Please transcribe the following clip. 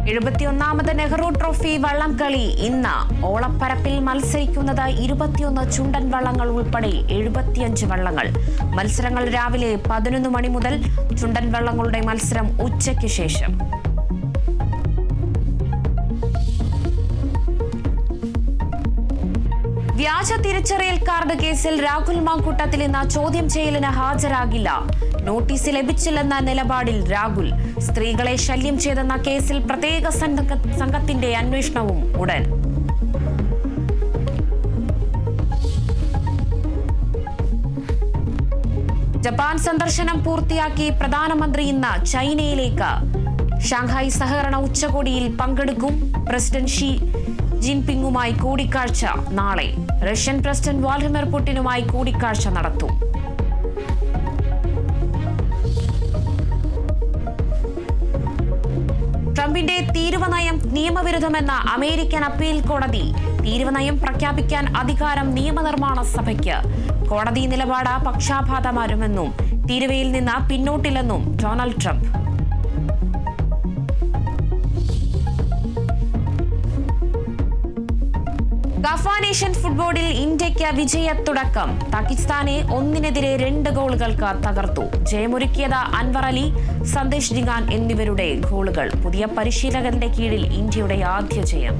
71ാമത് Nehru trophy വള്ളംകളി ഇന്ന്. ഓളപ്പരപ്പിൽ മത്സരിക്കുന്നത് 21 ചുണ്ടൻ വള്ളങ്ങൾ ഉൾപ്പെടെ 75 വള്ളങ്ങൾ. മത്സരങ്ങൾ രാവിലെ 11 മണി മുതൽ. ചുണ്ടൻ വള്ളങ്ങളുടെ മത്സരം ഉച്ചയ്ക്ക് ശേഷം. വ്യാജ തിരിച്ചറിയൽ കാർഡ് കേസിൽ രാഹുൽ മാങ്കൂട്ടത്തിൽ ഇന്ന് ചോദ്യം ചെയ്യലിന് ഹാജരാകില്ല. നോട്ടീസ് ലഭിച്ചില്ലെന്ന നിലപാടിൽ രാഹുൽ. സ്ത്രീകളെ ശല്യം ചെയ്തെന്ന കേസിൽ പ്രത്യേക സംഘത്തിന്റെ അന്വേഷണവും ഉടൻ. ജപ്പാൻ സന്ദർശനം പൂർത്തിയാക്കി പ്രധാനമന്ത്രി ഇന്ന് ചൈനയിലേക്ക്. ഷാങ്ഹായ് സഹകരണ ഉച്ചകോടിയിൽ പങ്കെടുക്കും. പ്രസിഡന്റ് ഷി ജിൻപിങ്ങുമായി കൂടിക്കാഴ്ച നാളെ. റഷ്യൻ പ്രസിഡന്റ് വ്ളാഡിമിർ പുടിനുമായി കൂടിക്കാഴ്ച നടത്തും. ട്രംപിന്റെ തീരുവ നയം നിയമവിരുദ്ധമെന്ന അമേരിക്കൻ അപ്പീൽ കോടതി. തീരുവ നയം പ്രഖ്യാപിക്കാൻ അധികാരം നിയമനിർമ്മാണ സഭയ്ക്ക്. കോടതി നിലപാട് പക്ഷാപാതമാരുമെന്നും തീരുവയിൽ നിന്ന് പിന്നോട്ടില്ലെന്നും ഡൊണാൾഡ് ട്രംപ്. ഗഫാനേഷ്യൻ ഫുട്ബോളിൽ ഇന്ത്യയ്ക്ക് വിജയത്തുടക്കം. പാകിസ്ഥാനെ 1-2 ഗോളുകൾക്ക് തകർത്തു. ജയമൊരുക്കിയത് അൻവർ അലി, സന്ദേശ് ജിഗാൻ എന്നിവരുടെ ഗോളുകൾ. പുതിയ പരിശീലകന്റെ കീഴിൽ ഇന്ത്യയുടെ ആദ്യ ജയം.